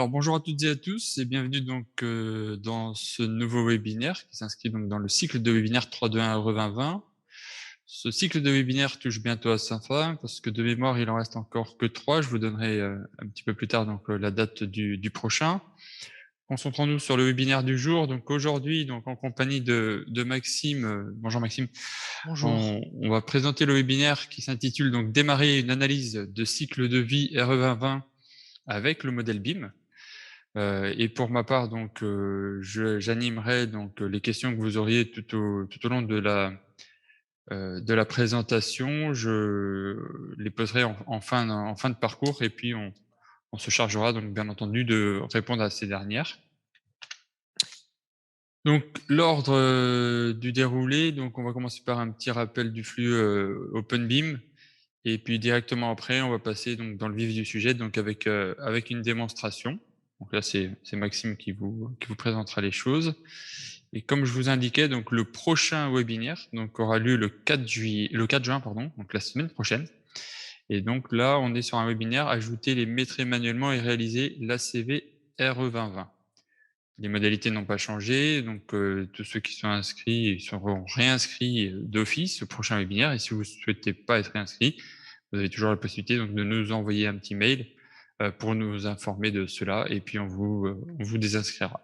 Alors bonjour à toutes et à tous et bienvenue donc dans ce nouveau webinaire qui s'inscrit donc dans le cycle de webinaire 321 RE 2020. Ce cycle de webinaire touche bientôt à sa fin parce que de mémoire il en reste encore que 3. Je vous donnerai un petit peu plus tard donc la date du prochain. Concentrons-nous sur le webinaire du jour. Donc aujourd'hui, donc en compagnie de Maxime. Bonjour Maxime. Bonjour. On va présenter le webinaire qui s'intitule donc Démarrer une analyse de cycle de vie RE 2020 avec le modèle BIM. Et pour ma part, donc, j'animerai donc les questions que vous auriez tout au long de la présentation. Je les poserai en fin de parcours et puis on se chargera donc bien entendu de répondre à ces dernières. Donc l'ordre du déroulé, donc on va commencer par un petit rappel du flux OpenBeam et puis directement après on va passer donc dans le vif du sujet donc avec une démonstration. Donc là c'est Maxime qui vous présentera les choses. Et comme je vous indiquais, donc le prochain webinaire donc aura lieu le 4 juin pardon, donc la semaine prochaine. Et donc là on est sur un webinaire ajouter les maîtriser manuellement et réaliser l'ACV RE 2020. Les modalités n'ont pas changé, donc tous ceux qui sont inscrits seront réinscrits d'office au prochain webinaire. Et si vous ne souhaitez pas être réinscrit, vous avez toujours la possibilité donc, de nous envoyer un petit mail pour nous informer de cela, et puis on vous désinscrira.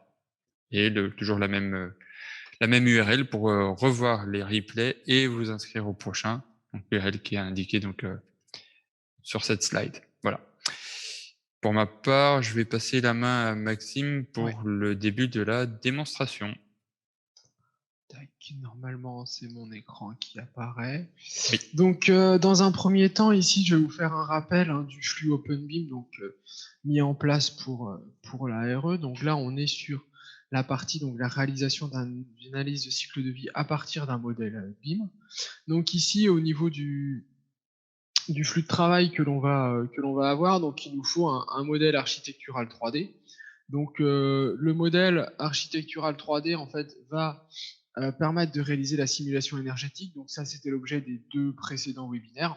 Et toujours la même URL pour revoir les replays et vous inscrire au prochain, donc l'URL qui est indiquée donc, sur cette slide. Voilà. Pour ma part, je vais passer la main à Maxime Ouais. pour le début de la démonstration. Tac, normalement, c'est mon écran qui apparaît. Oui. Donc, dans un premier temps, ici, je vais vous faire un rappel du flux OpenBeam donc, mis en place pour la RE. Donc là, on est sur la partie, donc la réalisation d'une analyse de cycle de vie à partir d'un modèle BIM. Donc ici, au niveau du flux de travail que l'on va avoir, donc il nous faut un modèle architectural 3D. Donc le modèle architectural 3D en fait va permettre de réaliser la simulation énergétique. Donc ça c'était l'objet des deux précédents webinaires.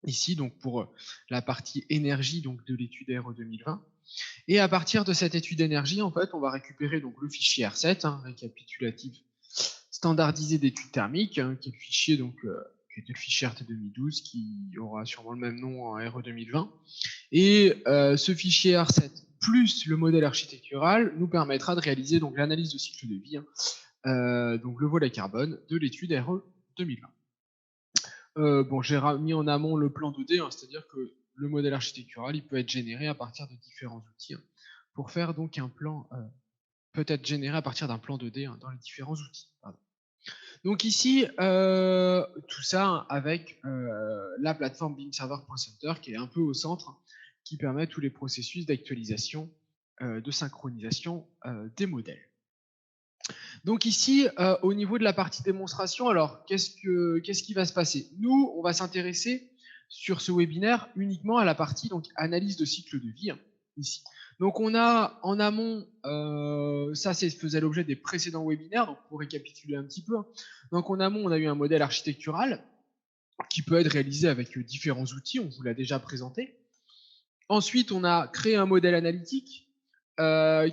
Ici donc pour la partie énergie donc de l'étude RE 2020. Et à partir de cette étude énergie en fait on va récupérer donc le fichier R7 récapitulatif standardisé d'études thermiques qui est le fichier donc qui était le fichier RT 2012 qui aura sûrement le même nom en RE 2020. Et ce fichier R7 plus le modèle architectural nous permettra de réaliser donc l'analyse de cycle de vie, donc le volet carbone de l'étude RE 2020. Bon, j'ai mis en amont le plan 2D, c'est-à-dire que le modèle architectural, il peut être généré à partir de différents outils. Pour faire donc un plan, peut être généré à partir d'un plan 2D dans les différents outils. Pardon. Donc ici, tout ça avec la plateforme BIMserver.center qui est un peu au centre, qui permet tous les processus d'actualisation, de synchronisation des modèles. Donc ici, au niveau de la partie démonstration, alors qu'est-ce qui va se passer? Nous, on va s'intéresser sur ce webinaire uniquement à la partie donc analyse de cycle de vie ici. Donc on a en amont, ça faisait l'objet des précédents webinaires, donc pour récapituler un petit peu. Donc en amont, on a eu un modèle architectural qui peut être réalisé avec différents outils, on vous l'a déjà présenté. Ensuite, on a créé un modèle analytique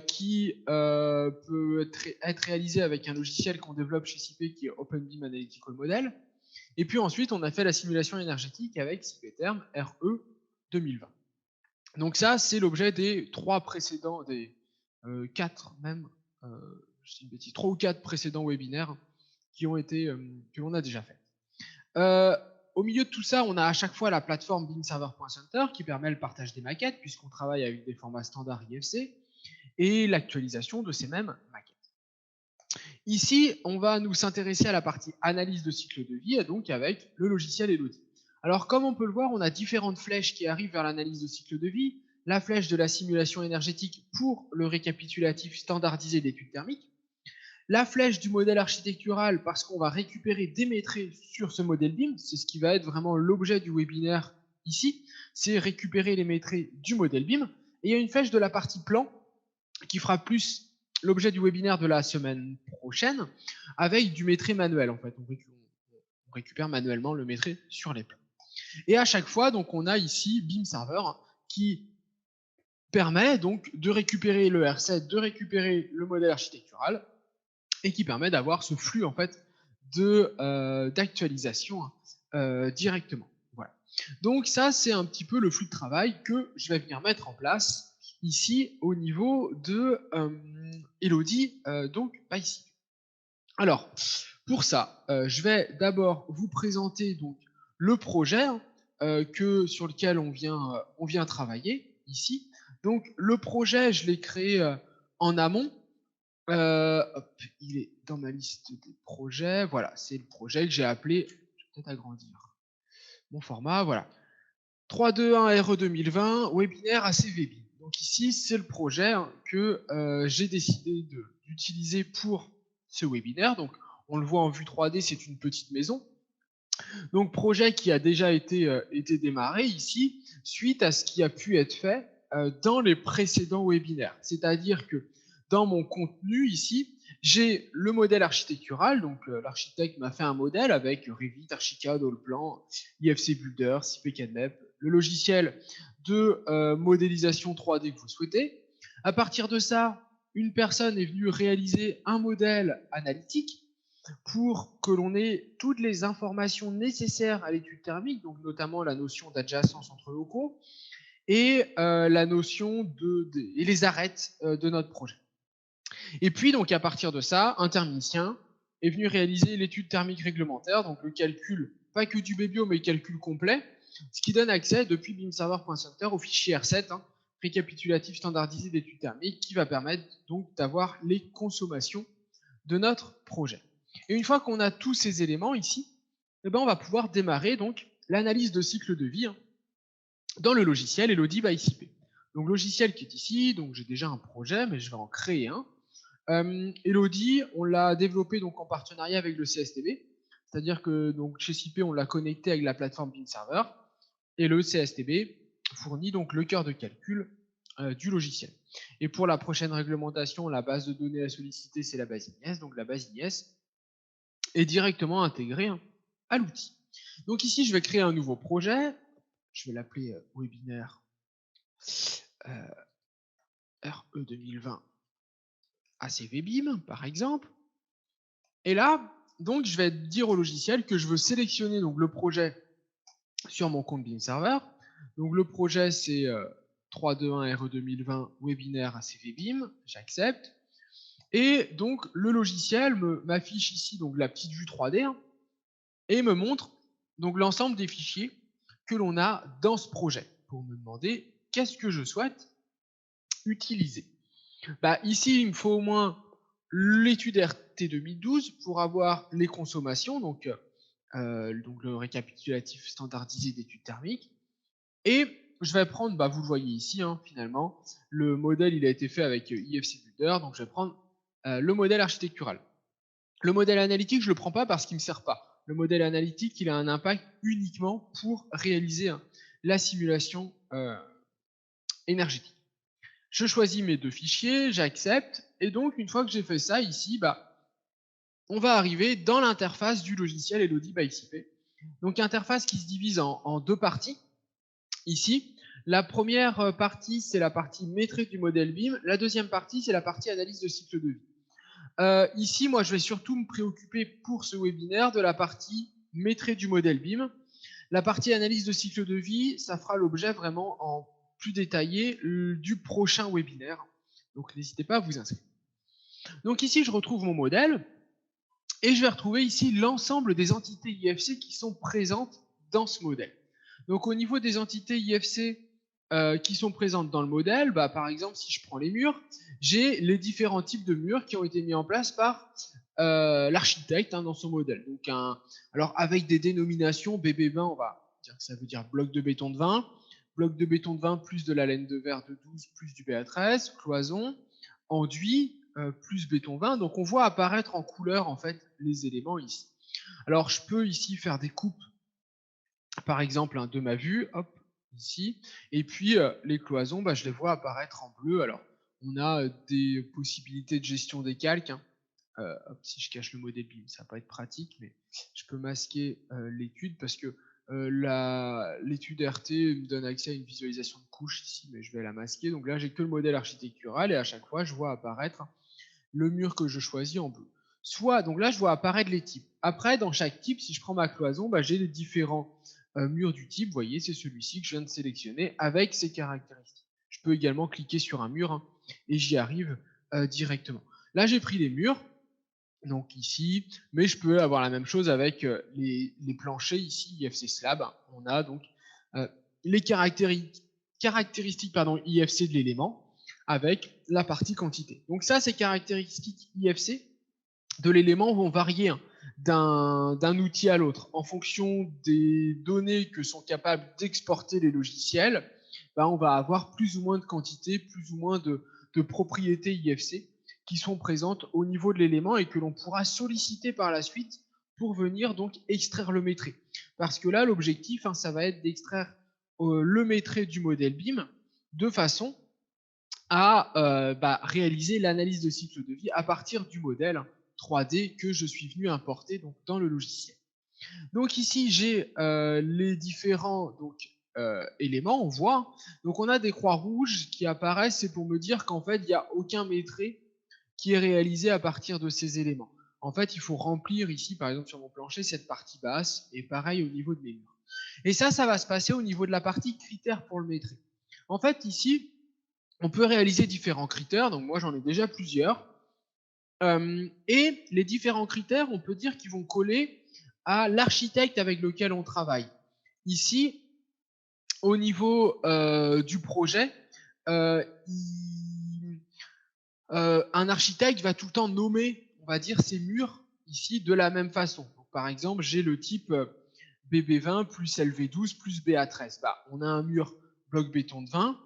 qui peut être réalisé avec un logiciel qu'on développe chez CIP qui est OpenBeam Analytical Model. Et puis ensuite, on a fait la simulation énergétique avec CIPterm RE 2020. Donc ça, c'est l'objet des trois précédents, des quatre même, je dis une bêtise, 3 ou 4 précédents webinaires qui ont été, que l'on a déjà fait. Au milieu de tout ça, on a à chaque fois la plateforme BIMserver.center qui permet le partage des maquettes, puisqu'on travaille avec des formats standards IFC, et l'actualisation de ces mêmes maquettes. Ici, on va nous s'intéresser à la partie analyse de cycle de vie, donc avec le logiciel Elodie. Alors, comme on peut le voir, on a différentes flèches qui arrivent vers l'analyse de cycle de vie. La flèche de la simulation énergétique pour le récapitulatif standardisé d'études thermiques. La flèche du modèle architectural parce qu'on va récupérer des métrés sur ce modèle BIM, c'est ce qui va être vraiment l'objet du webinaire ici, c'est récupérer les métrés du modèle BIM. Et il y a une flèche de la partie plan qui fera plus l'objet du webinaire de la semaine prochaine avec du métré manuel en fait. On récupère manuellement le métré sur les plans. Et à chaque fois, donc on a ici BIM Server qui permet donc de récupérer le R7, de récupérer le modèle architectural, et qui permet d'avoir ce flux en fait d'actualisation directement. Voilà. Donc ça, c'est un petit peu le flux de travail que je vais venir mettre en place ici au niveau de Elodie, donc by ici. Alors, pour ça, je vais d'abord vous présenter donc le projet sur lequel on vient travailler ici. Donc, le projet, je l'ai créé en amont. Hop, il est dans ma liste des projets. Voilà, c'est le projet que j'ai appelé. Je vais peut-être agrandir mon format. Voilà. 321 RE 2020, webinaire ACVB. Donc ici, c'est le projet que j'ai décidé d'utiliser pour ce webinaire. Donc on le voit en vue 3D, c'est une petite maison. Donc projet qui a déjà été démarré ici, suite à ce qui a pu être fait dans les précédents webinaires. C'est-à-dire que dans mon contenu ici, j'ai le modèle architectural, donc l'architecte m'a fait un modèle avec Revit, Archicad, Allplan, IFC Builder, CPCAD, le logiciel de modélisation 3D que vous souhaitez. À partir de ça, une personne est venue réaliser un modèle analytique pour que l'on ait toutes les informations nécessaires à l'étude thermique, donc notamment la notion d'adjacence entre locaux et la notion et les arêtes de notre projet. Et puis donc à partir de ça, un thermicien est venu réaliser l'étude thermique réglementaire, donc le calcul pas que du BBO mais le calcul complet, ce qui donne accès depuis bimserver.center au fichier R7, récapitulatif standardisé d'études thermiques, qui va permettre donc d'avoir les consommations de notre projet. Et une fois qu'on a tous ces éléments ici, eh ben on va pouvoir démarrer donc l'analyse de cycle de vie dans le logiciel Elodie by ICP. Donc logiciel qui est ici, donc j'ai déjà un projet, mais je vais en créer un. Elodie, on l'a développé donc en partenariat avec le CSTB, c'est-à-dire que donc chez CIP, on l'a connecté avec la plateforme BeamServer, et le CSTB fournit donc le cœur de calcul du logiciel. Et pour la prochaine réglementation, la base de données à solliciter, c'est la base INIES. Donc la base INIES est directement intégrée à l'outil. Donc ici, je vais créer un nouveau projet. Je vais l'appeler webinaire RE 2020 ACVBIM, par exemple. Et là, donc, je vais dire au logiciel que je veux sélectionner donc, le projet sur mon compte BeamServer. Donc le projet, c'est 321 RE 2020 webinaire ACVBIM. J'accepte. Et donc, le logiciel m'affiche ici donc, la petite vue 3D et me montre donc l'ensemble des fichiers que l'on a dans ce projet pour me demander qu'est-ce que je souhaite utiliser. Bah, ici, il me faut au moins l'étude RT 2012 pour avoir les consommations, donc le récapitulatif standardisé d'études thermiques. Et je vais prendre, bah, vous le voyez ici, finalement, le modèle il a été fait avec IFC Builder, donc je vais prendre le modèle architectural. Le modèle analytique, je ne le prends pas parce qu'il ne me sert pas. Le modèle analytique, il a un impact uniquement pour réaliser la simulation énergétique. Je choisis mes deux fichiers, j'accepte, et donc une fois que j'ai fait ça ici, bah, on va arriver dans l'interface du logiciel Elodie by ICP. Donc interface qui se divise en deux parties. Ici, la première partie, c'est la partie maîtrise du modèle BIM. La deuxième partie, c'est la partie analyse de cycle de vie. Ici, moi, je vais surtout me préoccuper pour ce webinaire de la partie maîtrise du modèle BIM. La partie analyse de cycle de vie, ça fera l'objet vraiment en plus détaillé du prochain webinaire. Donc n'hésitez pas à vous inscrire. Donc ici, je retrouve mon modèle et je vais retrouver ici l'ensemble des entités IFC qui sont présentes dans ce modèle. Donc au niveau des entités IFC qui sont présentes dans le modèle, bah, par exemple, si je prends les murs, j'ai les différents types de murs qui ont été mis en place par l'architecte dans son modèle. Donc alors avec des dénominations, BB20, on va dire que ça veut dire bloc de béton de 20, bloc de béton de 20 plus de la laine de verre de 12 plus du BA13, cloison, enduit plus béton 20. Donc on voit apparaître en couleur en fait les éléments ici. Alors je peux ici faire des coupes, par exemple de ma vue, hop, ici, et puis les cloisons, bah, je les vois apparaître en bleu. Alors on a des possibilités de gestion des calques. Hop, si je cache le modèle BIM, ça va pas être pratique, mais je peux masquer l'étude parce que l'étude RT me donne accès à une visualisation de couche ici, mais je vais la masquer. Donc là, j'ai que le modèle architectural et à chaque fois, je vois apparaître le mur que je choisis en bleu. Soit, donc là, je vois apparaître les types. Après, dans chaque type, si je prends ma cloison, bah, j'ai les différents murs du type. Vous voyez, c'est celui-ci que je viens de sélectionner avec ses caractéristiques. Je peux également cliquer sur un mur et j'y arrive directement. Là, j'ai pris les murs, donc ici, mais je peux avoir la même chose avec les planchers ici, IFC Slab. On a donc euh, les caractéristiques IFC de l'élément avec la partie quantité. Donc ça, ces caractéristiques IFC de l'élément vont varier d'un outil à l'autre. En fonction des données que sont capables d'exporter les logiciels, ben, on va avoir plus ou moins de quantité, plus ou moins de propriétés IFC qui sont présentes au niveau de l'élément et que l'on pourra solliciter par la suite pour venir donc extraire le métré. Parce que là, l'objectif, ça va être d'extraire le métré du modèle BIM de façon à réaliser l'analyse de cycle de vie à partir du modèle 3D que je suis venu importer donc, dans le logiciel. Donc ici, j'ai les différents éléments, on voit. Donc on a des croix rouges qui apparaissent, c'est pour me dire qu'en fait, il n'y a aucun métré qui est réalisé à partir de ces éléments. En fait, il faut remplir ici, par exemple sur mon plancher, cette partie basse, et pareil au niveau de mes murs. Et ça va se passer au niveau de la partie critères pour le métré. En fait, ici, on peut réaliser différents critères, donc moi j'en ai déjà plusieurs. Et les différents critères, on peut dire qu'ils vont coller à l'architecte avec lequel on travaille. Ici, au niveau du projet, un architecte va tout le temps nommer, on va dire, ses murs ici de la même façon. Donc, par exemple, j'ai le type BB20 plus LV12 plus BA13. Bah, on a un mur bloc béton de 20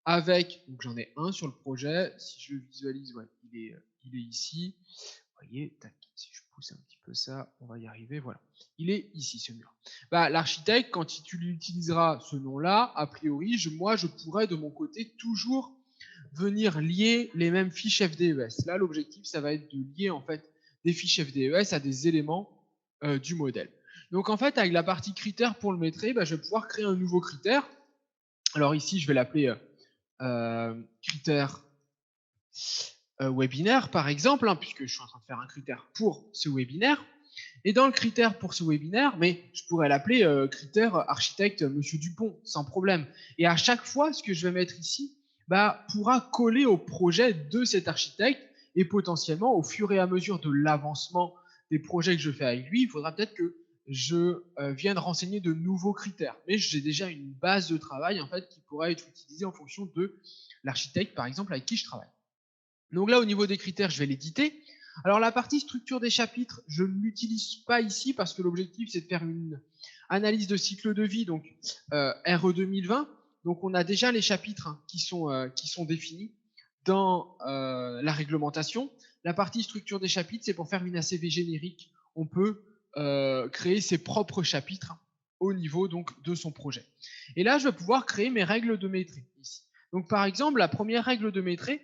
avec, donc j'en ai un sur le projet. Si je le visualise, ouais, il est ici. Vous voyez, tac, si je pousse un petit peu ça, on va y arriver. Voilà, il est ici ce mur. Bah, l'architecte, quand tu utiliseras ce nom-là, a priori, moi, je pourrais de mon côté toujours venir lier les mêmes fiches FDES. Là, l'objectif, ça va être de lier en fait des fiches FDES à des éléments du modèle. Donc en fait, avec la partie critères pour le métré, je vais pouvoir créer un nouveau critère. Alors ici, je vais l'appeler critère webinaire, par exemple, puisque je suis en train de faire un critère pour ce webinaire. Et dans le critère pour ce webinaire, mais je pourrais l'appeler critère architecte Monsieur Dupont, sans problème. Et à chaque fois, ce que je vais mettre ici pourra coller au projet de cet architecte et potentiellement, au fur et à mesure de l'avancement des projets que je fais avec lui, il faudra peut-être que je vienne renseigner de nouveaux critères. Mais j'ai déjà une base de travail en fait qui pourra être utilisée en fonction de l'architecte, par exemple, avec qui je travaille. Donc là, au niveau des critères, je vais l'éditer. Alors la partie structure des chapitres, je ne l'utilise pas ici parce que l'objectif, c'est de faire une analyse de cycle de vie, donc RE 2020. Donc on a déjà les chapitres qui sont définis dans la réglementation. La partie structure des chapitres, c'est pour faire une ACV générique. On peut créer ses propres chapitres au niveau donc, de son projet. Et là, je vais pouvoir créer mes règles de métré ici. Donc par exemple, la première règle de métré,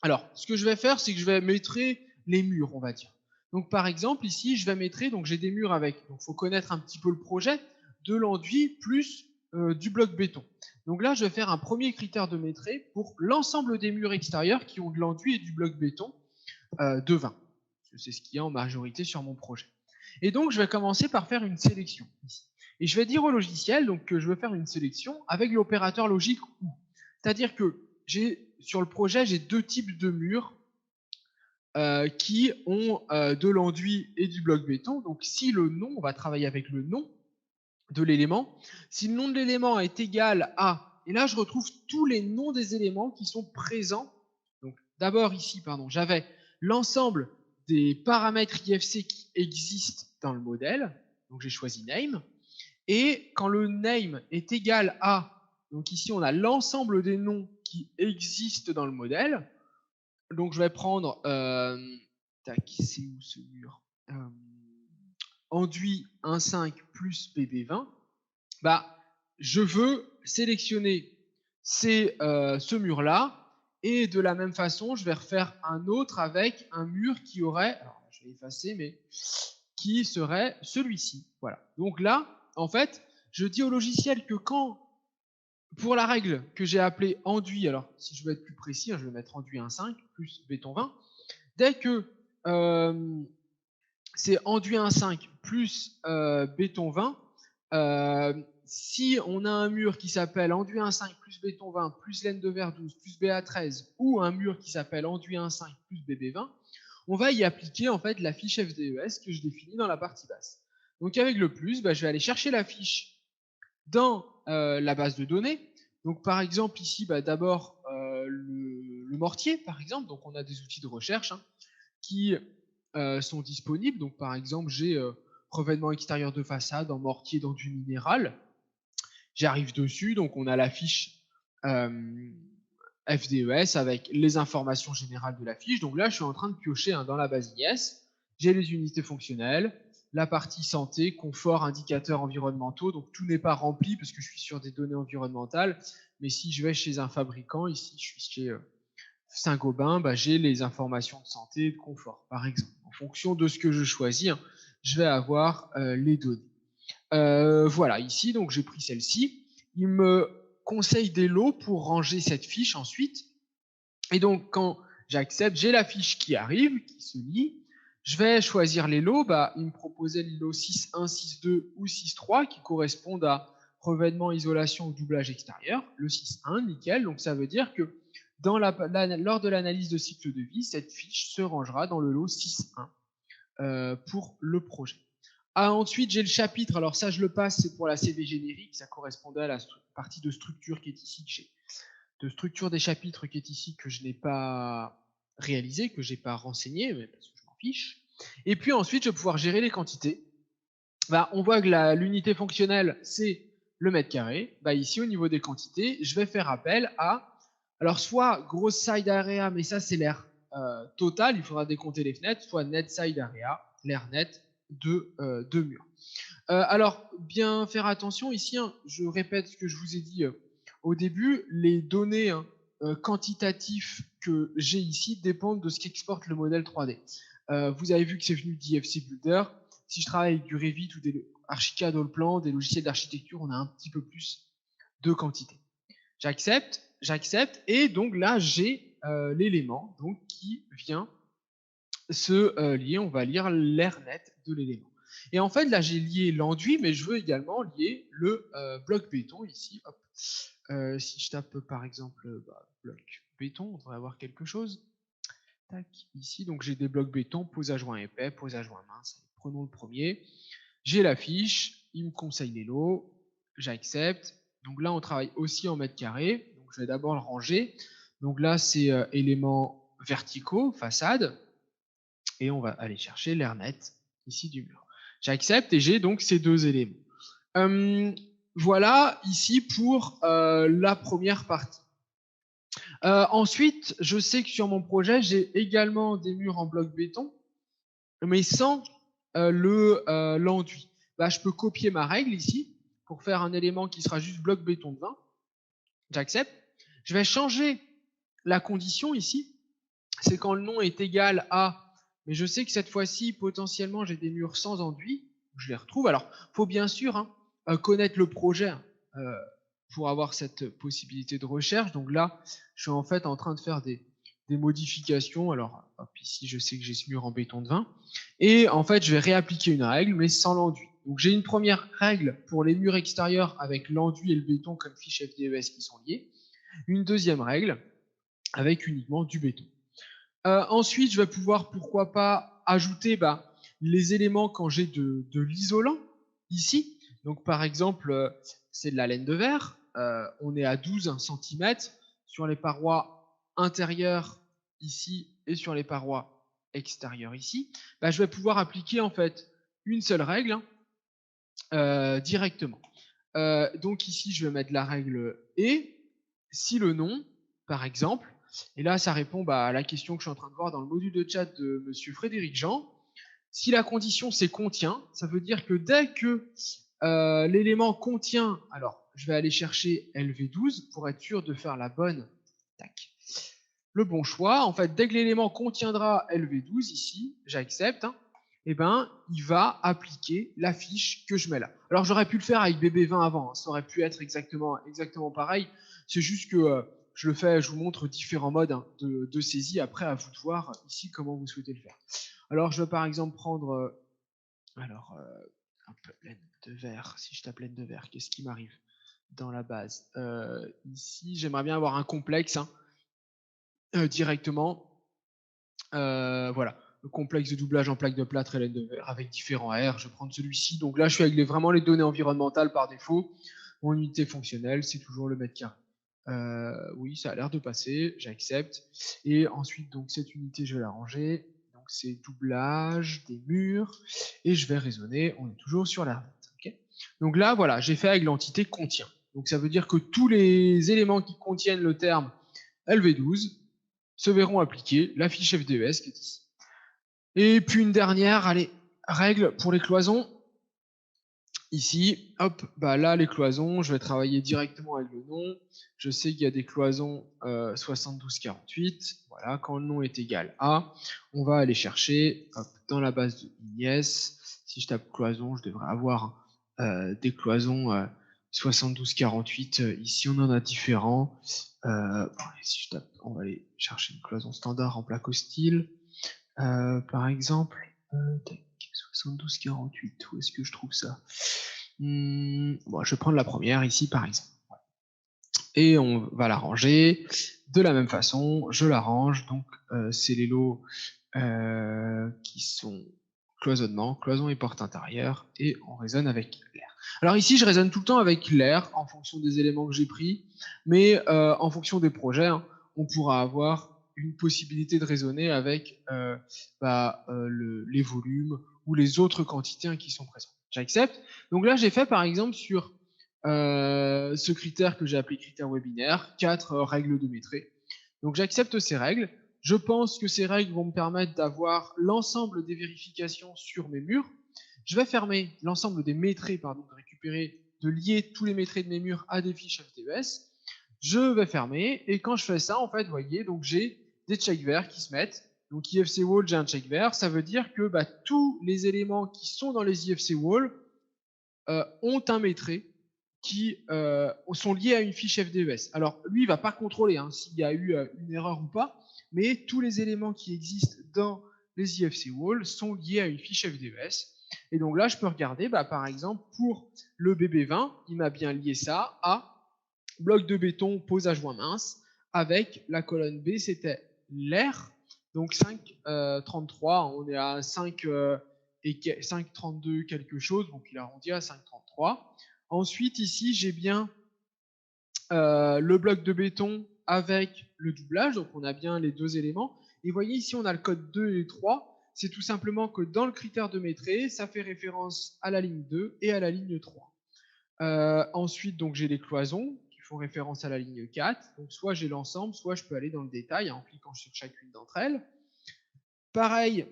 alors, ce que je vais faire, c'est que je vais métrer les murs, on va dire. Donc, par exemple, ici, je vais métrer, donc j'ai des murs avec, donc il faut connaître un petit peu le projet, de l'enduit plus du bloc béton. Donc là, je vais faire un premier critère de métré pour l'ensemble des murs extérieurs qui ont de l'enduit et du bloc béton de 20. C'est ce qu'il y a en majorité sur mon projet. Et donc, je vais commencer par faire une sélection ici. Et je vais dire au logiciel donc, que je veux faire une sélection avec l'opérateur logique OU. C'est-à-dire que sur le projet, j'ai deux types de murs qui ont de l'enduit et du bloc béton. Donc, si le nom, on va travailler avec le nom de l'élément. Si le nom de l'élément est égal à, et là, je retrouve tous les noms des éléments qui sont présents. Donc, d'abord ici, j'avais l'ensemble des paramètres IFC qui existent dans le modèle. Donc, j'ai choisi name. Et quand le name est égal à, donc ici, on a l'ensemble des noms qui existent dans le modèle. Donc, je vais prendre, tac, c'est où ce mur enduit 1.5 plus BB20. Je veux sélectionner ce mur-là, et de la même façon, je vais refaire un autre avec un mur qui aurait, alors je vais effacer, mais qui serait celui-ci. Voilà. Donc là, en fait, je dis au logiciel que quand, pour la règle que j'ai appelée enduit, alors si je veux être plus précis, je vais mettre enduit 1,5 plus béton 20, dès que c'est enduit 1,5 plus béton 20, si on a un mur qui s'appelle enduit 1,5 plus béton 20 plus laine de verre 12 plus BA13 ou un mur qui s'appelle enduit 1,5 plus BB20, on va y appliquer en fait la fiche FDES que je définis dans la partie basse. Donc avec le plus, je vais aller chercher la fiche dans la base de données. Donc par exemple ici, d'abord le mortier, par exemple. Donc on a des outils de recherche qui sont disponibles. Donc par exemple, j'ai revêtement extérieur de façade en mortier d'enduit minéral. J'arrive dessus, donc on a la fiche FDES avec les informations générales de la fiche. Donc là, je suis en train de piocher dans la base IS. J'ai les unités fonctionnelles, la partie santé, confort, indicateurs environnementaux. Donc tout n'est pas rempli parce que je suis sur des données environnementales. Mais si je vais chez un fabricant, ici je suis chez Saint-Gobain, j'ai les informations de santé et de confort, par exemple. En fonction de ce que je choisis, je vais avoir les données. Voilà, ici, donc j'ai pris celle-ci. Il me conseille des lots pour ranger cette fiche ensuite. Et donc, quand j'accepte, j'ai la fiche qui arrive, qui se lit. Je vais choisir les lots. Il me proposait le lot 6.1, 6.2 ou 6.3 qui correspondent à revêtement, isolation ou doublage extérieur. Le 6.1, nickel. Donc, ça veut dire que lors de l'analyse de cycle de vie, cette fiche se rangera dans le lot 6.1 pour le projet. Ensuite, j'ai le chapitre. Alors ça, je le passe, c'est pour la CV générique. Ça correspondait à la partie de structure qui est ici, de structure des chapitres qui est ici, que je n'ai pas réalisé, que je n'ai pas renseigné, mais parce que je m'en fiche. Et puis ensuite, je vais pouvoir gérer les quantités. On voit que l'unité fonctionnelle, c'est le mètre carré. Ici, au niveau des quantités, je vais faire appel à, alors soit gross side area, mais ça, c'est l'air total, il faudra décompter les fenêtres, soit net side area, l'air net de murs. Alors, bien faire attention ici, je répète ce que je vous ai dit au début, les données quantitatives que j'ai ici dépendent de ce qu'exporte le modèle 3D. Vous avez vu que c'est venu d'IFC Builder. Si je travaille avec du Revit ou des Archicad Allplan, des logiciels d'architecture, on a un petit peu plus de quantité. J'accepte, et donc là, j'ai l'élément qui vient se lier. On va lire l'air net de l'élément. Et en fait, là, j'ai lié l'enduit, mais je veux également lier le bloc béton ici. Hop. Si je tape par exemple bloc béton, on devrait avoir quelque chose. Tac, ici, donc j'ai des blocs béton, pose à joint épais, pose à joint mince. Prenons le premier. J'ai la fiche, il me conseille les lots, j'accepte. Donc là, on travaille aussi en mètres carrés. Donc je vais d'abord le ranger. Donc là, c'est éléments verticaux, façade. Et on va aller chercher l'air net ici du mur. J'accepte et j'ai donc ces deux éléments. Voilà ici pour la première partie. Ensuite, je sais que sur mon projet, j'ai également des murs en bloc béton, mais sans l'enduit. Je peux copier ma règle ici pour faire un élément qui sera juste bloc béton de 20. J'accepte. Je vais changer la condition ici. C'est quand le nom est égal à, mais je sais que cette fois-ci, potentiellement, j'ai des murs sans enduit. Je les retrouve. Alors, il faut bien sûr connaître le projet pour avoir cette possibilité de recherche. Donc là, je suis en fait en train de faire des modifications. Alors, hop, ici, je sais que j'ai ce mur en béton de 20. Et en fait, je vais réappliquer une règle, mais sans l'enduit. Donc j'ai une première règle pour les murs extérieurs avec l'enduit et le béton comme fiche FDES qui sont liés. Une deuxième règle avec uniquement du béton. Ensuite, je vais pouvoir, pourquoi pas, ajouter les éléments quand j'ai de l'isolant ici. Donc par exemple, c'est de la laine de verre. On est à 12 cm sur les parois intérieures ici et sur les parois extérieures ici. Je vais pouvoir appliquer en fait une seule règle directement. Donc ici, je vais mettre la règle et si le nom, par exemple, et là, ça répond à la question que je suis en train de voir dans le module de chat de monsieur Frédéric Jean. Si la condition c'est contient, ça veut dire que dès que l'élément contient, alors je vais aller chercher LV12 pour être sûr de faire la bonne, le bon choix. En fait, dès que l'élément contiendra LV12 ici, j'accepte. eh ben, il va appliquer la fiche que je mets là. Alors j'aurais pu le faire avec BB20 avant, hein. Ça aurait pu être exactement pareil. C'est juste que je le fais, je vous montre différents modes, hein, de saisie. Après, à vous de voir ici comment vous souhaitez le faire. Alors je vais par exemple prendre un laine de verre. Si je tape laine de verre, qu'est-ce qui m'arrive dans la base? Ici, j'aimerais bien avoir un complexe, hein, directement. Voilà, le complexe de doublage en plaque de plâtre et laine de verre avec différents R. Je vais prendre celui-ci. Donc là, je suis avec vraiment les données environnementales par défaut. Mon unité fonctionnelle, c'est toujours le mètre carré. Oui, ça a l'air de passer, j'accepte. Et ensuite, donc cette unité, je vais la ranger. Donc c'est doublage des murs. Et je vais raisonner, on est toujours sur la rate. Okay, donc là, voilà, j'ai fait avec l'entité contient. Donc ça veut dire que tous les éléments qui contiennent le terme LV12 se verront appliquer la fiche FDES qui est ici. Et puis une dernière, allez, règle pour les cloisons. Ici, hop, bah là, les cloisons, je vais travailler directement avec le nom. Je sais qu'il y a des cloisons 7248. Voilà, quand le nom est égal à, on va aller chercher hop, dans la base de INIES. Si je tape cloison, je devrais avoir des cloisons 7248. Ici, on en a différents. Si je tape, on va aller chercher une cloison standard en plaque hostile. Par exemple, 7248, où est-ce que je trouve ça? Bon, je vais prendre la première ici, par exemple. Et on va la ranger de la même façon. Je la range, donc c'est les lots qui sont cloisonnement, cloison et porte intérieure, et on raisonne avec l'air. Alors ici, je raisonne tout le temps avec l'air en fonction des éléments que j'ai pris, mais en fonction des projets, hein, on pourra avoir une possibilité de raisonner avec les volumes ou les autres quantités, hein, qui sont présentes. J'accepte. Donc là, j'ai fait par exemple sur ce critère que j'ai appelé critère webinaire, 4 règles de métrée. Donc j'accepte ces règles. Je pense que ces règles vont me permettre d'avoir l'ensemble des vérifications sur mes murs. Je vais fermer l'ensemble des métrés, pardon, de récupérer, de lier tous les métrés de mes murs à des fiches FTES. Je vais fermer, et quand je fais ça, en fait, vous voyez, donc j'ai des checks verts qui se mettent. Donc IFC Wall, j'ai un check vert, ça veut dire que tous les éléments qui sont dans les IFC Wall ont un métré qui sont liés à une fiche FDES. Alors, lui, il ne va pas contrôler, hein, s'il y a eu une erreur ou pas, mais tous les éléments qui existent dans les IFC Wall sont liés à une fiche FDES. Et donc là, je peux regarder, par exemple, pour le BB20, il m'a bien lié ça à bloc de béton, pose à joint mince, avec la colonne B, c'était l'air. Donc 5,33, on est à 5,32 quelque chose, donc il arrondit à 5,33. Ensuite, ici, j'ai bien le bloc de béton avec le doublage, donc on a bien les deux éléments. Et vous voyez ici, on a le code 2 et 3. C'est tout simplement que dans le critère de métrée, ça fait référence à la ligne 2 et à la ligne 3. Ensuite, donc j'ai les cloisons qui font référence à la ligne 4. Donc soit j'ai l'ensemble, soit je peux aller dans le détail en cliquant sur chacune d'entre elles. Pareil,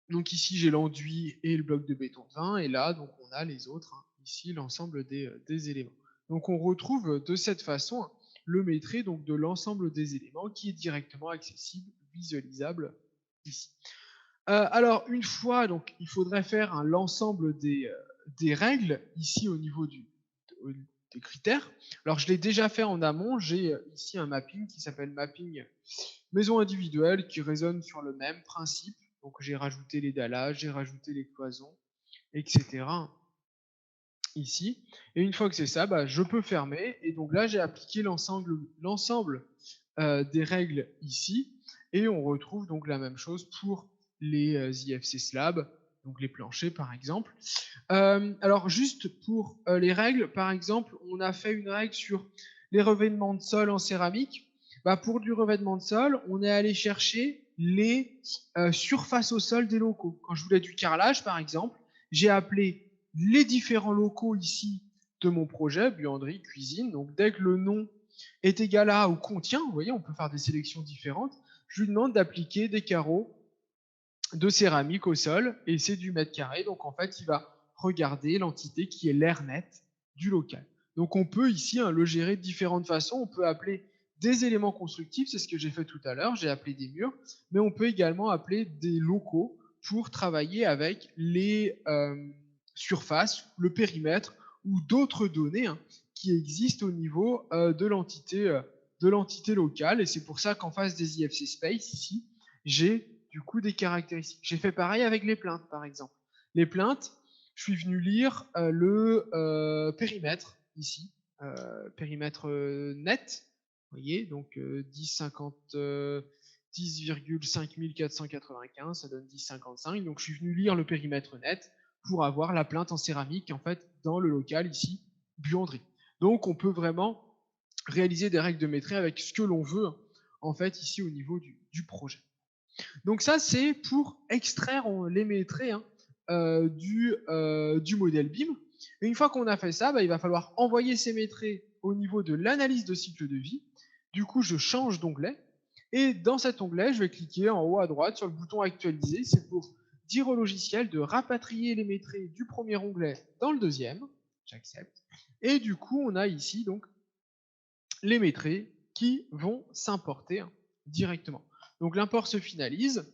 donc ici j'ai l'enduit et le bloc de béton de 20, et là donc on a les autres, hein, ici l'ensemble des éléments. Donc on retrouve de cette façon le métré donc de l'ensemble des éléments qui est directement accessible, visualisable ici. Alors une fois, donc il faudrait faire l'ensemble des règles ici au niveau des critères. Alors je l'ai déjà fait en amont, j'ai ici un mapping qui s'appelle mapping maison individuelle qui résonne sur le même principe. Donc j'ai rajouté les dallages, j'ai rajouté les cloisons, etc. ici. Et une fois que c'est ça, je peux fermer. Et donc là, j'ai appliqué l'ensemble des règles ici. Et on retrouve donc la même chose pour les IFC slabs, donc les planchers par exemple. Alors juste pour les règles, par exemple, on a fait une règle sur les revêtements de sol en céramique. Pour du revêtement de sol, on est allé chercher les surfaces au sol des locaux. Quand je voulais du carrelage, par exemple, j'ai appelé les différents locaux ici de mon projet, buanderie, cuisine. Donc dès que le nom est égal à ou contient, vous voyez, on peut faire des sélections différentes, je lui demande d'appliquer des carreaux de céramique au sol, et c'est du mètre carré. Donc en fait, il va regarder l'entité qui est l'air net du local. Donc on peut ici le gérer de différentes façons. On peut appeler des éléments constructifs, c'est ce que j'ai fait tout à l'heure, j'ai appelé des murs, mais on peut également appeler des locaux pour travailler avec les surfaces, le périmètre ou d'autres données qui existent au niveau de l'entité locale. Et c'est pour ça qu'en face des IFC Space, ici, j'ai du coup des caractéristiques. J'ai fait pareil avec les plaintes, par exemple. Les plaintes, je suis venu lire le périmètre, ici, périmètre net, vous voyez, donc 10,50, 10,5495, ça donne 10,55. Donc je suis venu lire le périmètre net pour avoir la plainte en céramique, en fait, dans le local, ici, buanderie. Donc on peut vraiment réaliser des règles de métrie avec ce que l'on veut, en fait, ici au niveau du projet. Donc ça, c'est pour extraire les métrés du modèle BIM. Et une fois qu'on a fait ça, il va falloir envoyer ces métrés au niveau de l'analyse de cycle de vie. Du coup, je change d'onglet. Et dans cet onglet, je vais cliquer en haut à droite sur le bouton actualiser. C'est pour dire au logiciel de rapatrier les métrés du premier onglet dans le deuxième. J'accepte. Et du coup, on a ici donc les métrés qui vont s'importer directement. Donc l'import se finalise.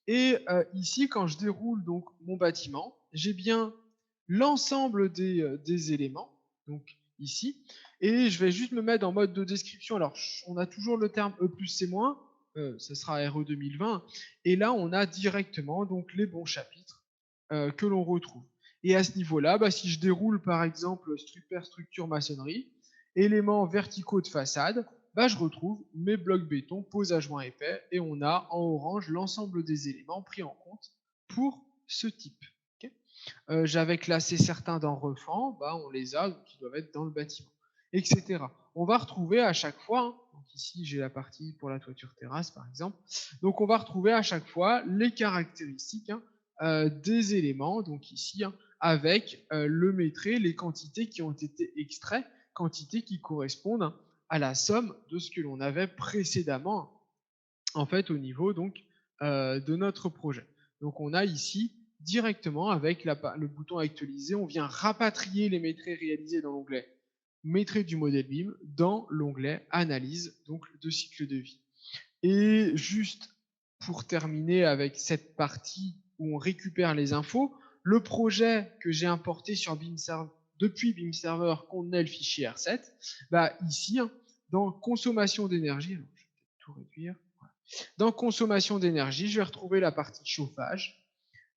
Et ici, quand je déroule donc mon bâtiment, j'ai bien l'ensemble des éléments, donc ici, et je vais juste me mettre en mode de description. Alors, on a toujours le terme E plus C moins, ce sera RE 2020, et là, on a directement donc les bons chapitres que l'on retrouve. Et à ce niveau-là, si je déroule par exemple superstructure maçonnerie, éléments verticaux de façade, je retrouve mes blocs béton, pose à joint épais, et on a en orange l'ensemble des éléments pris en compte pour ce type. Okay, j'avais classé certains dans refend, on les a, donc ils doivent être dans le bâtiment, etc. On va retrouver à chaque fois, donc ici j'ai la partie pour la toiture terrasse par exemple, donc on va retrouver à chaque fois les caractéristiques des éléments, donc ici avec le métré, les quantités qui ont été extraites, quantités qui correspondent à la somme de ce que l'on avait précédemment en fait au niveau donc de notre projet. Donc on a ici directement avec le bouton actualiser, on vient rapatrier les métrés réalisés dans l'onglet métrés du modèle BIM dans l'onglet analyse donc de cycle de vie. Et juste pour terminer avec cette partie où on récupère les infos, le projet que j'ai importé sur depuis BIM Server contenait le fichier R7. Ici, dans consommation d'énergie, je vais peut-être tout réduire. Voilà. Dans consommation d'énergie, je vais retrouver la partie chauffage,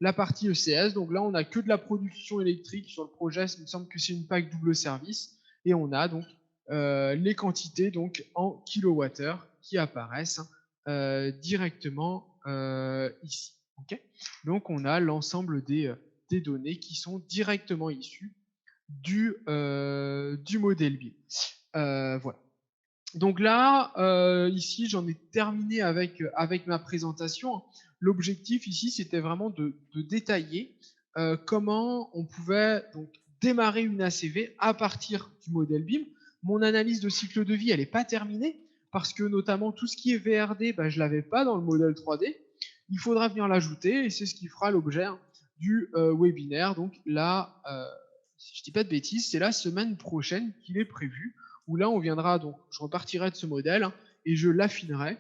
la partie ECS. Donc là, on n'a que de la production électrique sur le projet. Il me semble que c'est une PAC double service. Et on a donc les quantités donc, en kilowattheure qui apparaissent directement ici. Okay, donc on a l'ensemble des données qui sont directement issues du modèle BIM. Voilà. Donc là, ici, j'en ai terminé avec ma présentation. L'objectif ici, c'était vraiment de détailler comment on pouvait donc démarrer une ACV à partir du modèle BIM. Mon analyse de cycle de vie, elle n'est pas terminée parce que notamment tout ce qui est VRD, je ne l'avais pas dans le modèle 3D. Il faudra venir l'ajouter et c'est ce qui fera l'objet du webinaire. Donc là, si je ne dis pas de bêtises, c'est la semaine prochaine qu'il est prévu où là on viendra, donc je repartirai de ce modèle et je l'affinerai,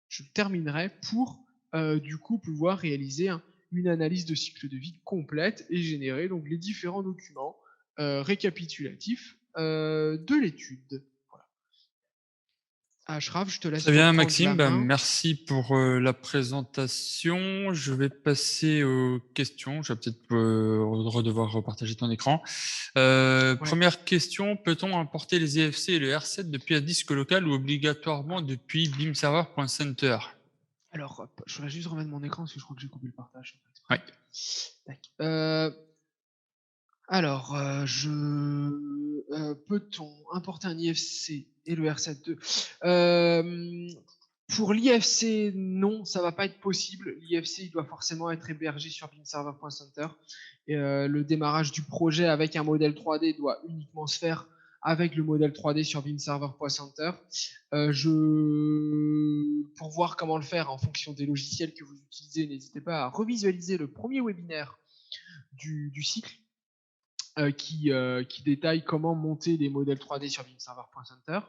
je terminerai pour du coup pouvoir réaliser une analyse de cycle de vie complète et générer donc les différents documents récapitulatifs de l'étude. Voilà. Ashraf, je te laisse Très bien, reprendre la Maxime. main. Merci pour la présentation. Je vais passer aux questions. Je vais peut-être devoir repartager ton écran. Ouais. Première question, peut-on importer les EFC et le R7 depuis un disque local ou obligatoirement depuis bimserver.center? Alors, hop, je voudrais juste remettre mon écran parce que je crois que j'ai coupé le partage. Oui. Alors, peut-on importer un IFC et le R7.2 Pour l'IFC, non, ça va pas être possible. L'IFC, il doit forcément être hébergé sur bimserver.center. Et le démarrage du projet avec un modèle 3D doit uniquement se faire avec le modèle 3D sur bimserver.center. Pour voir comment le faire en fonction des logiciels que vous utilisez, n'hésitez pas à revisualiser le premier webinaire du cycle qui détaille comment monter des modèles 3D sur bimserver.center.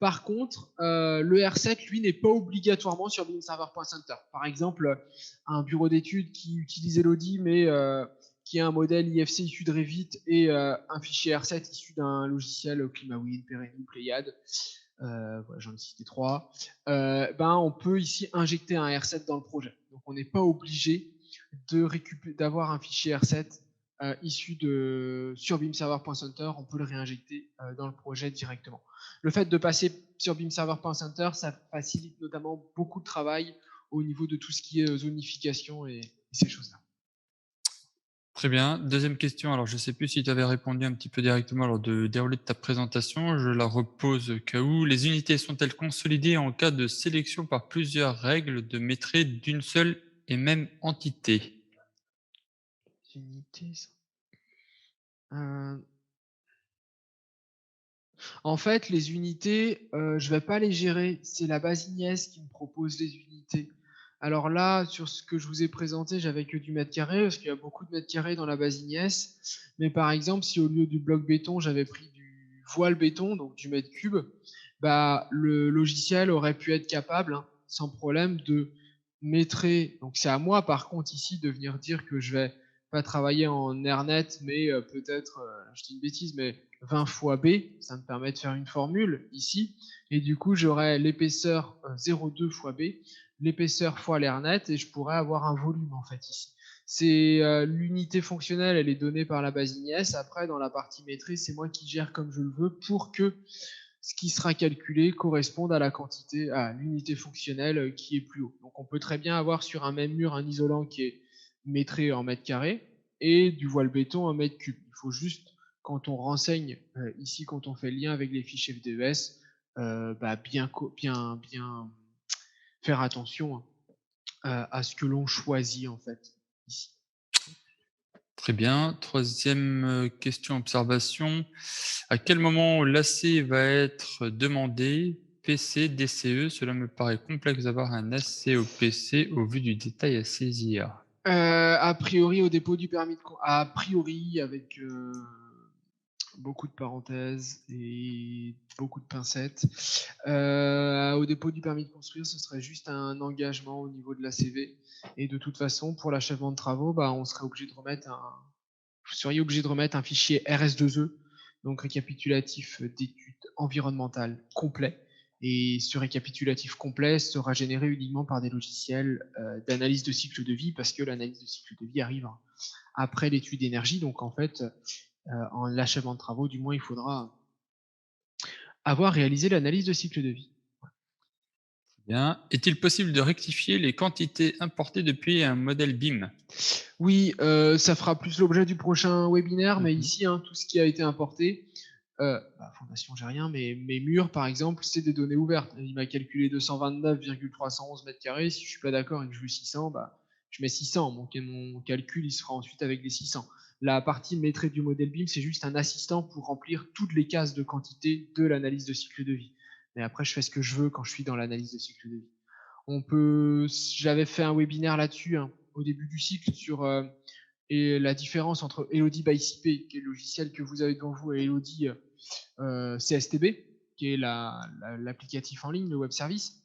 Par contre, le R7, lui, n'est pas obligatoirement sur BeamServer.center. Par exemple, un bureau d'études qui utilise Elodie, mais qui a un modèle IFC issu de Revit et un fichier R7 issu d'un logiciel ClimaWind, Perenni, Pléiade, voilà, j'en ai cité 3, on peut ici injecter un R7 dans le projet. Donc on n'est pas obligé d'avoir un fichier R7 issu sur BeamServer.center, on peut le réinjecter dans le projet directement. Le fait de passer sur BeamServer.center, ça facilite notamment beaucoup de travail au niveau de tout ce qui est zonification et ces choses-là. Très bien. Deuxième question. Alors, je ne sais plus si tu avais répondu un petit peu directement lors de déroulé de ta présentation. Je la repose au cas où. Les unités sont-elles consolidées en cas de sélection par plusieurs règles de maîtrise d'une seule et même entité? Unités. En fait, les unités, je vais pas les gérer. C'est la base Ignace qui me propose les unités. Alors là, sur ce que je vous ai présenté, j'avais que du mètre carré, parce qu'il y a beaucoup de mètres carrés dans la base Ignace. Mais par exemple, si au lieu du bloc béton, j'avais pris du voile béton, donc du mètre cube, le logiciel aurait pu être capable, hein, sans problème, de maîtriser. Donc c'est à moi, par contre, ici, de venir dire que je vais pas travailler en Airnet, mais peut-être, je dis une bêtise, mais 20 fois B, ça me permet de faire une formule ici, et du coup j'aurai l'épaisseur 0,2 fois B, l'épaisseur fois l'Airnet, et je pourrais avoir un volume en fait ici. C'est l'unité fonctionnelle, elle est donnée par la base Ignace. Après, dans la partie maîtrise, c'est moi qui gère comme je le veux pour que ce qui sera calculé corresponde à la quantité, à l'unité fonctionnelle qui est plus haut. Donc on peut très bien avoir sur un même mur un isolant qui est métré en mètres carrés et du voile béton en mètres cubes. Il faut juste, quand on renseigne ici, quand on fait le lien avec les fiches FDES, bien faire attention à ce que l'on choisit en fait ici. Très bien. Troisième question, observation. À quel moment l'AC va être demandé? PC, DCE, cela me paraît complexe d'avoir un AC au PC au vu du détail à saisir. A priori, au dépôt du permis de a priori, avec beaucoup de parenthèses et beaucoup de pincettes. Au dépôt du permis de construire, ce serait juste un engagement au niveau de la CV. Et de toute façon, pour l'achèvement de travaux, on serait obligé de remettre vous seriez obligé de remettre un fichier RS2E, donc récapitulatif d'études environnementales complet. Et ce récapitulatif complet sera généré uniquement par des logiciels d'analyse de cycle de vie, parce que l'analyse de cycle de vie arrive après l'étude d'énergie. Donc en fait, en l'achèvement de travaux, du moins, il faudra avoir réalisé l'analyse de cycle de vie. Bien. Est-il possible de rectifier les quantités importées depuis un modèle BIM? Oui, ça fera plus l'objet du prochain webinaire, mais ici, tout ce qui a été importé, fondation, j'ai rien, mais mes murs, par exemple, c'est des données ouvertes. Il m'a calculé 229,311 mètres carrés. Si je suis pas d'accord et que je veux 600, je mets 600. Mon calcul, il sera ensuite avec les 600. La partie maîtrise du modèle BIM, c'est juste un assistant pour remplir toutes les cases de quantité de l'analyse de cycle de vie. Mais après, je fais ce que je veux quand je suis dans l'analyse de cycle de vie. J'avais fait un webinaire là-dessus au début du cycle sur et la différence entre Elodie by CP, qui est le logiciel que vous avez devant vous, et Elodie CSTB, qui est l'applicatif en ligne, le web service.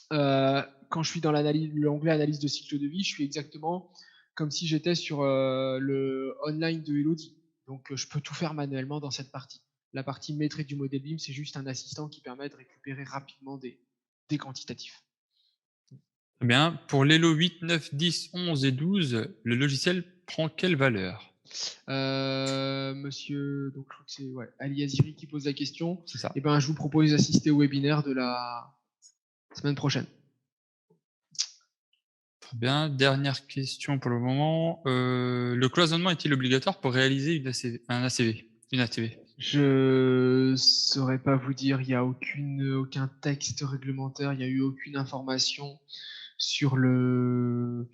Quand je suis dans l'onglet analyse de cycle de vie, je suis exactement comme si j'étais sur le online de Elodie. Donc je peux tout faire manuellement dans cette partie. La partie maîtrise du modèle BIM, c'est juste un assistant qui permet de récupérer rapidement des quantitatifs. Très bien. Pour l'Elo 8, 9, 10, 11 et 12, le logiciel prend quelle valeur? Monsieur, donc je crois que c'est Ali Aziri qui pose la question. C'est ça. Et je vous propose d'assister au webinaire de la semaine prochaine. Très bien. Dernière question pour le moment. Le cloisonnement est-il obligatoire pour réaliser une ACV? Je saurais pas vous dire, il n'y a aucun texte réglementaire, il n'y a eu aucune information sur le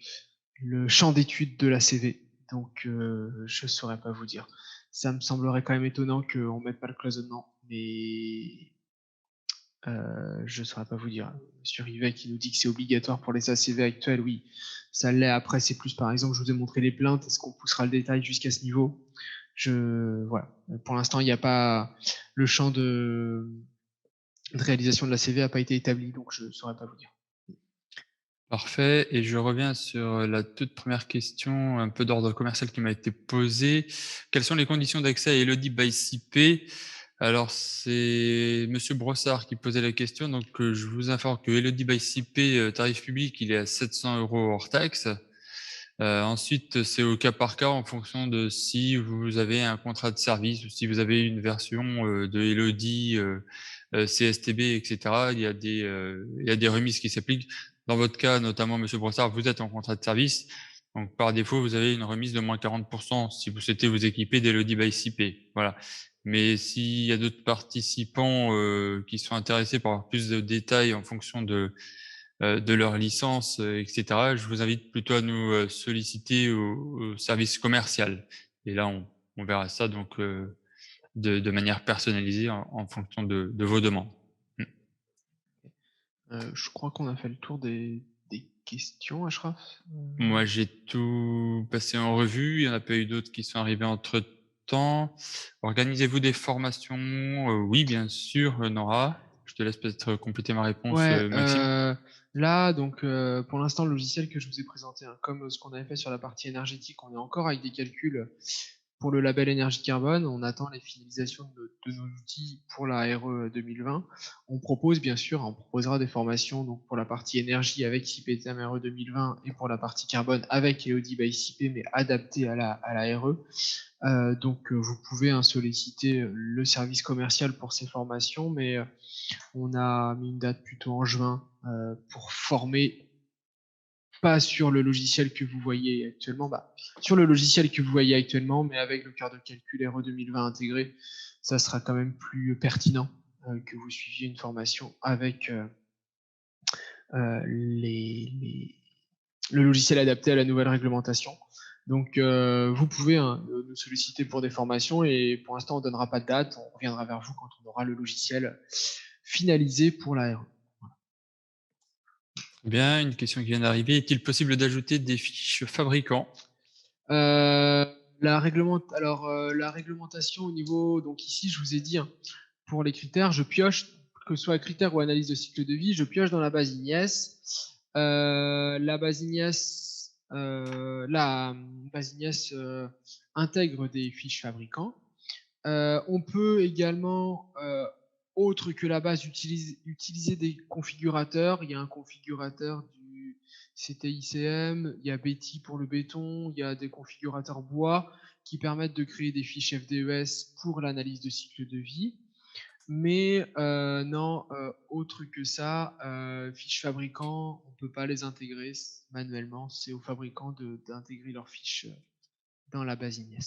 champ d'étude de la CV. Donc je saurais pas vous dire. Ça me semblerait quand même étonnant qu'on ne mette pas le cloisonnement, mais je ne saurais pas vous dire. Monsieur Rivet qui nous dit que c'est obligatoire pour les ACV actuels, oui, ça l'est. Après, c'est plus, par exemple, je vous ai montré les plaintes, est-ce qu'on poussera le détail jusqu'à ce niveau? Voilà. Pour l'instant, il n'y a pas le champ de réalisation de la CV n'a pas été établie, donc je ne saurais pas vous dire. Parfait, et je reviens sur la toute première question, un peu d'ordre commercial qui m'a été posée. Quelles sont les conditions d'accès à Elodie by CP? Alors c'est monsieur Brossard qui posait la question, donc je vous informe que Elodie by CP, tarif public, il est à 700 € hors taxe. Ensuite, c'est au cas par cas en fonction de si vous avez un contrat de service ou si vous avez une version, de Elodie, CSTB et cetera. Il y a des remises qui s'appliquent. Dans votre cas, notamment monsieur Brossard, vous êtes en contrat de service, donc par défaut, vous avez une remise de moins 40 si vous souhaitez vous équiper d'Elodie by CP. Voilà. Mais s'il y a d'autres participants, qui sont intéressés par avoir plus de détails en fonction de leur licence, et cetera, je vous invite plutôt à nous, solliciter au service commercial, et là, on verra ça donc, de manière personnalisée en fonction de vos demandes. Mmh. Je crois qu'on a fait le tour des questions, Achraf. Moi, j'ai tout passé en revue. Il y en a pas eu d'autres qui sont arrivés entre-temps. Organisez-vous des formations? Oui, bien sûr, Nora. Je te laisse peut-être compléter ma réponse, Ouais, Maxime. là, donc, pour l'instant, le logiciel que je vous ai présenté, hein, comme ce qu'on avait fait sur la partie énergétique, on est encore avec des calculs pour le label énergie carbone. On attend les finalisations de nos outils pour la RE 2020. On propose, bien sûr, on proposera des formations donc pour la partie énergie avec CIPTM RE 2020 et pour la partie carbone avec EOD by CIP, mais adaptée à la RE. Donc, vous pouvez solliciter le service commercial pour ces formations, mais on a mis une date plutôt en juin pour former, pas sur le logiciel que vous voyez actuellement, sur le logiciel que vous voyez actuellement, mais avec le cœur de calcul RE 2020 intégré, ça sera quand même plus pertinent que vous suiviez une formation avec le logiciel adapté à la nouvelle réglementation. Donc, vous pouvez nous solliciter pour des formations, et pour l'instant, on ne donnera pas de date. On reviendra vers vous quand on aura le logiciel finalisé pour la RE. Bien, une question qui vient d'arriver. Est-il possible d'ajouter des fiches fabricants? La réglementation au niveau, donc ici, je vous ai dit, hein, pour les critères, je pioche, que ce soit critères ou analyse de cycle de vie, je pioche dans la base Ignes. La base Ignes, intègre des fiches fabricants. On peut également, autre que la base, utiliser des configurateurs. Il y a un configurateur du CTICM, il y a Betty pour le béton, il y a des configurateurs bois qui permettent de créer des fiches FDES pour l'analyse de cycle de vie. Mais non, autre que ça, fiches fabricants, on ne peut pas les intégrer manuellement. C'est aux fabricants d'intégrer leurs fiches dans la base Ignes.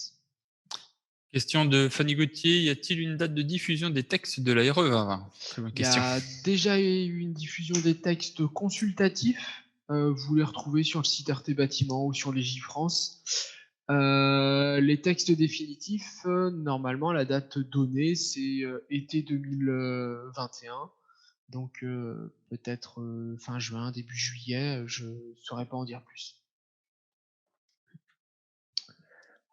Question de Fanny Gauthier. Y a-t-il une date de diffusion des textes de la RE 2020? Très bonne Il y question. a déjà eu une diffusion des textes consultatifs. Vous les retrouvez sur le site RT Bâtiment ou sur Légifrance. Les textes définitifs, normalement, la date donnée, c'est été 2021. Donc, peut-être fin juin, début juillet, je ne saurais pas en dire plus.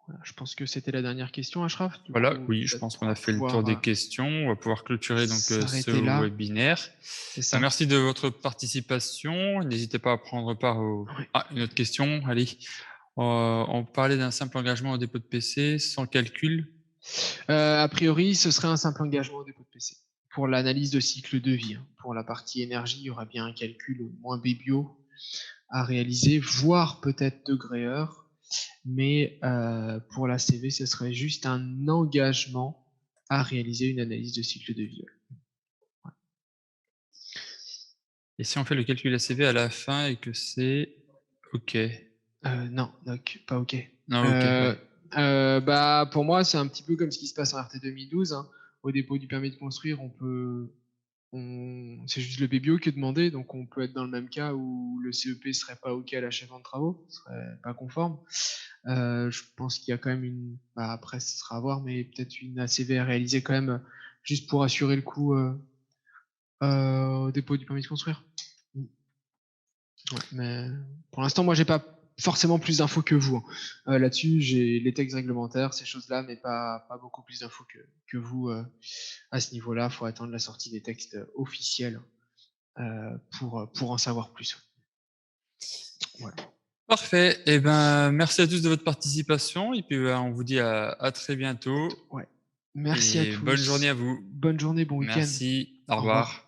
Voilà, je pense que c'était la dernière question, Achraf. Du Voilà, coup, oui, je peut-être pense on qu'on va a fait le tour des pouvoir questions. On va pouvoir clôturer donc ce s'arrêter là. webinaire. C'est ça. Merci de votre participation. N'hésitez pas à prendre part au... Ouais. Ah, une autre question, allez. On parlait d'un simple engagement au dépôt de PC sans calcul. A priori, ce serait un simple engagement au dépôt de PC. Pour l'analyse de cycle de vie, hein. Pour la partie énergie, il y aura bien un calcul moins bébio à réaliser, voire peut-être degré-heure. Mais pour la CV, ce serait juste un engagement à réaliser une analyse de cycle de vie. Ouais. Et si on fait le calcul ACV à la fin et que c'est OK? Non, donc pas OK. Non, OK, ouais. Pour moi, c'est un petit peu comme ce qui se passe en RT 2012. Hein. Au dépôt du permis de construire, c'est juste le BBO qui est demandé, donc on peut être dans le même cas où le CEP serait pas OK à l'achèvement de travaux, serait pas conforme. Je pense qu'il y a quand même après ce sera à voir, mais peut-être une ACV à réaliser quand même, juste pour assurer le coup au dépôt du permis de construire. Ouais, mais pour l'instant, moi, j'ai pas forcément plus d'infos que vous, hein. Là-dessus, j'ai les textes réglementaires, ces choses-là, mais pas beaucoup plus d'infos que vous à ce niveau-là. Il faut attendre la sortie des textes officiels pour en savoir plus. Voilà. Parfait. Et ben, merci à tous de votre participation. Et puis, on vous dit à très bientôt. Ouais. Merci à Et bonne journée tous. à vous. Bonne journée, bon week-end. Merci. Au Au revoir. revoir.